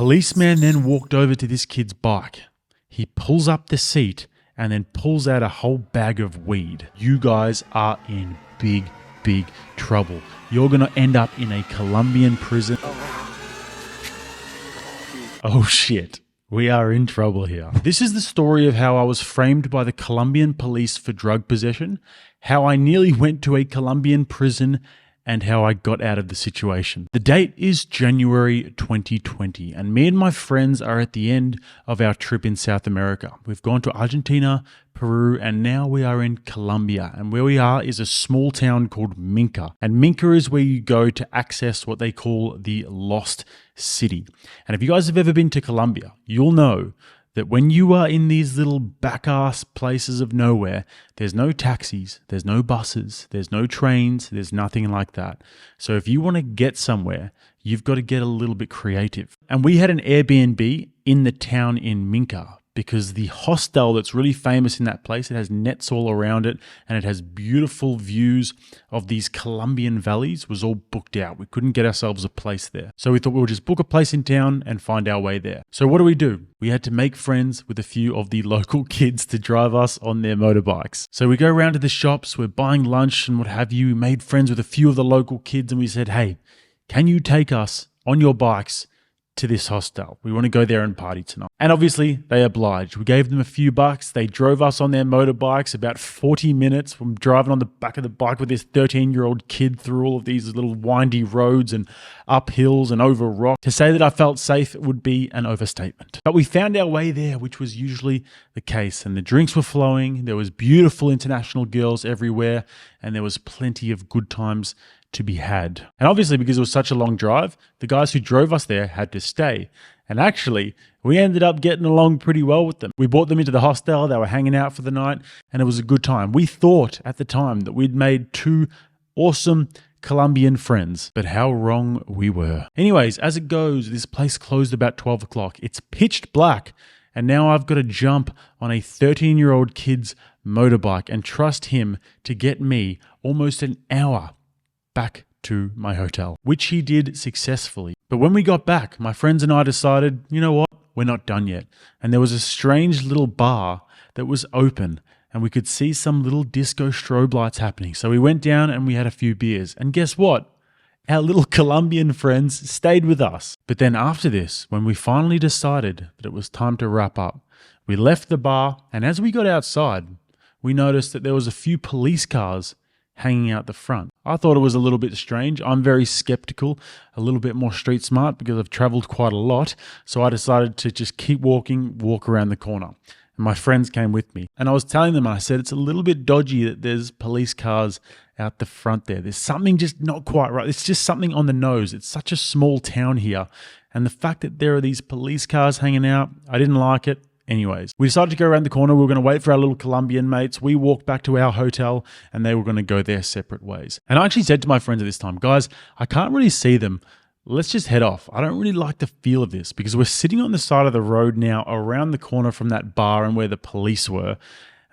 policeman then walked over to this kid's bike. He pulls up the seat and then pulls out a whole bag of weed. You guys are in big trouble. You're going to end up in a Colombian prison. Oh shit. We are in trouble here. This is the story of how I was framed by the Colombian police for drug possession, how I nearly went to a Colombian prison, and how I got out of the situation. The date is January 2020, and me and my friends are at the end of our trip in South America. We've gone to Argentina, Peru, and now we are in Colombia. And where we are is a small town called Minka. And Minka is where you go to access what they call the Lost City. And if you guys have ever been to Colombia, you'll know that when you are in these little back-ass places of nowhere, there's no taxis, there's no buses, there's no trains, there's nothing like that. So if you want to get somewhere, you've got to get a little bit creative. And we had an Airbnb in the town in Minka because the hostel that's really famous in that place, it has nets all around it and it has beautiful views of these Colombian valleys, was all booked out. We couldn't get ourselves a place there. So we thought we would just book a place in town and find our way there. So what do? We had to make friends with a few of the local kids to drive us on their motorbikes. So we go around to the shops, we're buying lunch and what have you. We made friends with a few of the local kids and we said, hey, can you take us on your bikes to this hostel? We want to go there and party tonight. And obviously they obliged. We gave them a few bucks. They drove us on their motorbikes about 40 minutes from driving on the back of the bike with this 13-year-old kid through all of these little windy roads and up hills and over rock. To say that I felt safe would be an overstatement. But we found our way there, which was usually the case. And the drinks were flowing. There was beautiful international girls everywhere. And there was plenty of good times to be had. And obviously, because it was such a long drive, the guys who drove us there had to stay. And actually, we ended up getting along pretty well with them. We brought them into the hostel, they were hanging out for the night, and it was a good time. We thought at the time that we'd made two awesome Colombian friends, but how wrong we were. Anyways, as it goes, this place closed about 12 o'clock. It's pitched black, and now I've got to jump on a 13-year-old kid's motorbike and trust him to get me almost an hour back to my hotel, which he did successfully. But when we got back, my friends and I decided, you know what, we're not done yet. And there was a strange little bar that was open and we could see some little disco strobe lights happening. So we went down and we had a few beers. And guess what? Our little Colombian friends stayed with us. But then after this, when we finally decided that it was time to wrap up, we left the bar, and as we got outside, we noticed that there was a few police cars hanging out the front. I thought it was a little bit strange. I'm very skeptical, a little bit more street smart because I've traveled quite a lot. So I decided to just keep walking, walk around the corner. And my friends came with me. And I was telling them, I said, it's a little bit dodgy that there's police cars out the front there. There's something just not quite right. It's just something on the nose. It's such a small town here. And the fact that there are these police cars hanging out, I didn't like it. Anyways, we decided to go around the corner. We were going to wait for our little Colombian mates. We walked back to our hotel and they were going to go their separate ways. And I actually said to my friends at this time, guys, I can't really see them. Let's just head off. I don't really like the feel of this because we're sitting on the side of the road now around the corner from that bar and where the police were.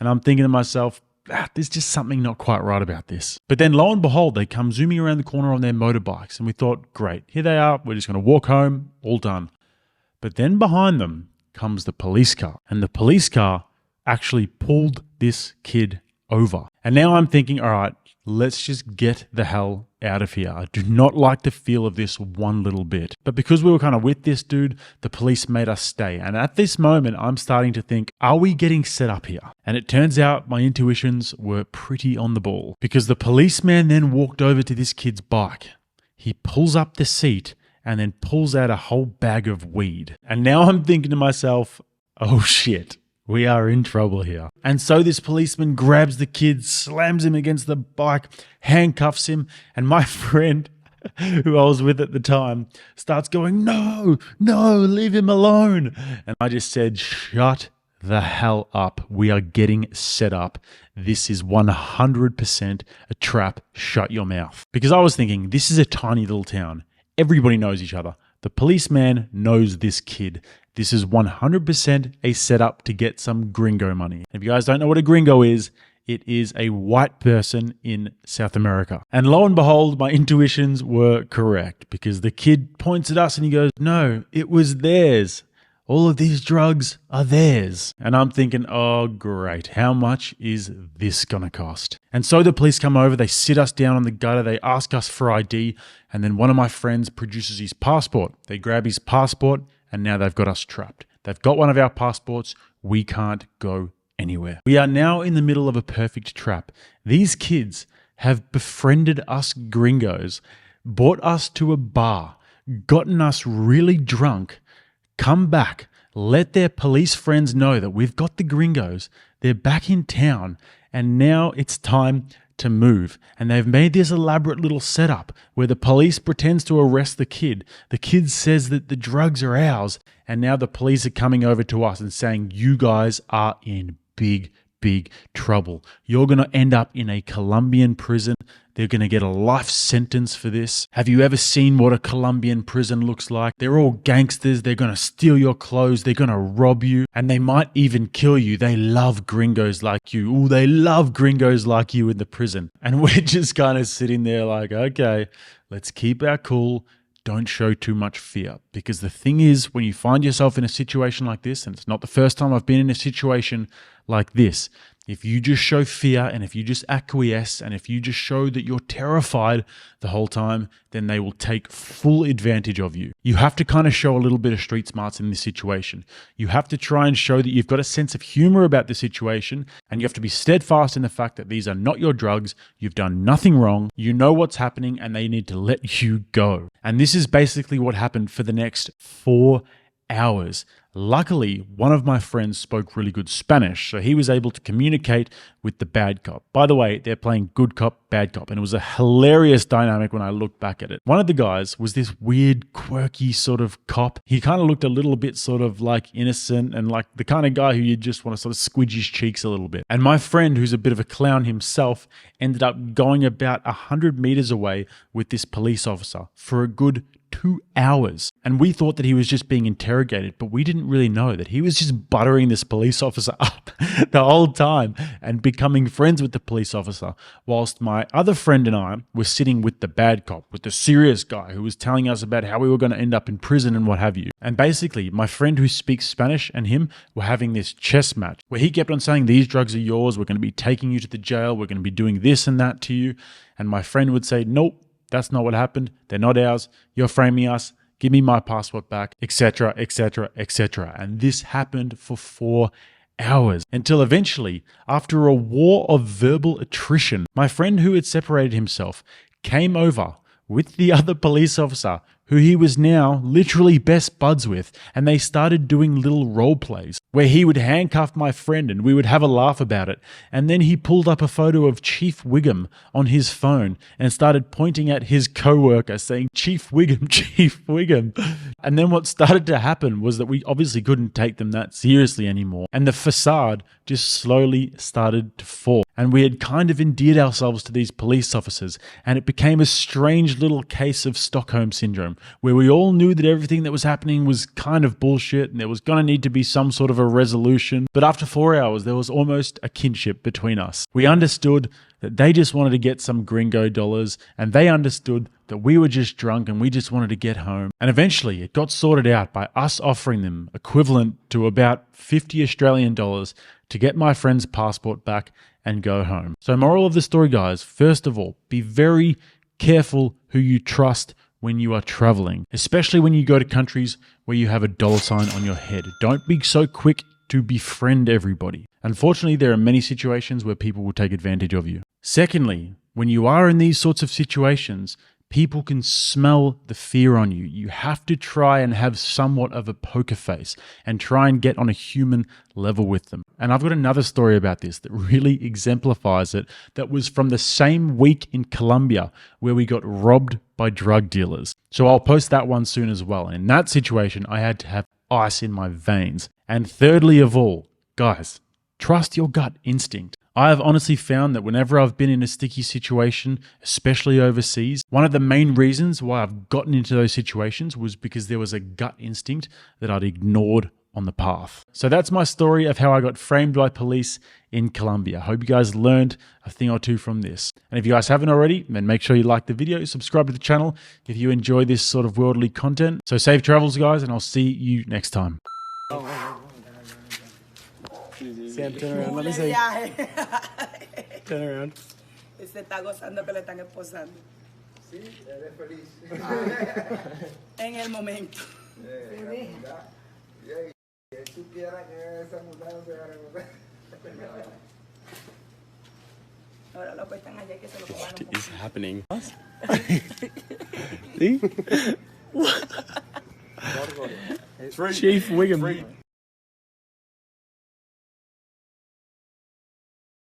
And I'm thinking to myself, there's just something not quite right about this. But then lo and behold, they come zooming around the corner on their motorbikes. And we thought, great, here they are. We're just going to walk home, all done. But then behind them comes the police car, and the police car actually pulled this kid over. And now I'm thinking, all right, let's just get the hell out of here. I do not like the feel of this one little bit. But because we were kind of with this dude, the police made us stay. And at this moment, I'm starting to think, are we getting set up here? And it turns out my intuitions were pretty on the ball because the policeman then walked over to this kid's bike. He pulls up the seat and then pulls out a whole bag of weed. And now I'm thinking to myself, oh shit, we are in trouble here. And so this policeman grabs the kid, slams him against the bike, handcuffs him, and my friend, who I was with at the time, starts going, no, leave him alone. And I just said, shut the hell up. We are getting set up. This is 100% a trap. Shut your mouth. Because I was thinking, this is a tiny little town. Everybody knows each other. The policeman knows this kid. This is 100% a setup to get some gringo money. If you guys don't know what a gringo is it is a white person in South America. And lo and behold, my intuitions were correct because the kid points at us and he goes, no, it was theirs. All of these drugs are theirs. And I'm thinking, oh, great. How much is this going to cost? And so the police come over, they sit us down on the gutter, they ask us for ID, and then one of my friends produces his passport. They grab his passport, and now they've got us trapped. They've got one of our passports. We can't go anywhere. We are now in the middle of a perfect trap. These kids have befriended us gringos, brought us to a bar, gotten us really drunk, come back, let their police friends know that we've got the gringos, they're back in town, and now it's time to move. And they've made this elaborate little setup where the police pretends to arrest the kid. The kid says that the drugs are ours, and now the police are coming over to us and saying, you guys are in big trouble. You're going to end up in a Colombian prison. They're going to get a life sentence for this. Have you ever seen what a Colombian prison looks like? They're all gangsters. They're going to steal your clothes. They're going to rob you. And they might even kill you. They love gringos like you. Ooh, they love gringos like you in the prison. And we're just kind of sitting there like, okay, let's keep our cool. Don't show too much fear. Because the thing is, when you find yourself in a situation like this, and it's not the first time I've been in a situation like this, if you just show fear and if you just acquiesce and if you just show that you're terrified the whole time, then they will take full advantage of you. You have to kind of show a little bit of street smarts in this situation. You have to try and show that you've got a sense of humor about the situation, and you have to be steadfast in the fact that these are not your drugs, you've done nothing wrong, you know what's happening, and they need to let you go. And this is basically what happened for the next 4 hours. Luckily, one of my friends spoke really good Spanish, so he was able to communicate with the bad cop. By the way, they're playing good cop, bad cop, and it was a hilarious dynamic when I look back at it. One of the guys was this weird, quirky sort of cop. He kind of looked a little bit sort of like innocent and like the kind of guy who you just want to sort of squidge his cheeks a little bit. And my friend, who's a bit of a clown himself, ended up going about 100 meters away with this police officer for a good 2 hours. And we thought that he was just being interrogated, but we didn't really know that he was just buttering this police officer up the whole time and becoming friends with the police officer, whilst my other friend and I were sitting with the bad cop, with the serious guy who was telling us about how we were going to end up in prison and what have you. And basically, my friend who speaks Spanish and him were having this chess match where he kept on saying, these drugs are yours, we're going to be taking you to the jail, we're going to be doing this and that to you. And my friend would say, nope, that's not what happened. They're not ours. You're framing us. Give me my passport back, etc., etc., etc. And this happened for 4 hours until eventually, after a war of verbal attrition, my friend who had separated himself came over with the other police officer who he was now literally best buds with, and they started doing little role plays where he would handcuff my friend and we would have a laugh about it. And then he pulled up a photo of Chief Wiggum on his phone and started pointing at his co-worker saying, Chief Wiggum, Chief Wiggum. And then what started to happen was that we obviously couldn't take them that seriously anymore. And the facade just slowly started to fall. And we had kind of endeared ourselves to these police officers, and it became a strange little case of Stockholm Syndrome, where we all knew that everything that was happening was kind of bullshit and there was going to need to be some sort of a resolution. But after 4 hours, there was almost a kinship between us. We understood that they just wanted to get some gringo dollars, and they understood that we were just drunk and we just wanted to get home. And eventually it got sorted out by us offering them equivalent to about 50 Australian dollars to get my friend's passport back and go home. So moral of the story, guys, first of all, be very careful who you trust when you are traveling, especially when you go to countries where you have a dollar sign on your head. Don't be so quick to befriend everybody. Unfortunately, there are many situations where people will take advantage of you. Secondly, when you are in these sorts of situations, people can smell the fear on you. You have to try and have somewhat of a poker face and try and get on a human level with them. And I've got another story about this that really exemplifies it, that was from the same week in Colombia where we got robbed by drug dealers. So I'll post that one soon as well. And in that situation, I had to have ice in my veins. And thirdly of all, guys, trust your gut instinct. I have honestly found that whenever I've been in a sticky situation, especially overseas, one of the main reasons why I've gotten into those situations was because there was a gut instinct that I'd ignored on the path. So that's my story of how I got framed by police in Colombia. Hope you guys learned a thing or two from this. And if you guys haven't already, then make sure you like the video, subscribe to the channel if you enjoy this sort of worldly content. So safe travels, guys, and I'll see you next time. Sam, turn around. Let me see. Turn around. Se está gozando que le están esposando. Sí, eres feliz. En el momento. Si supiera que esa mudanza Ahora lo cuestan allá que se lo coman. What is happening? See? What? Chief Wiggum.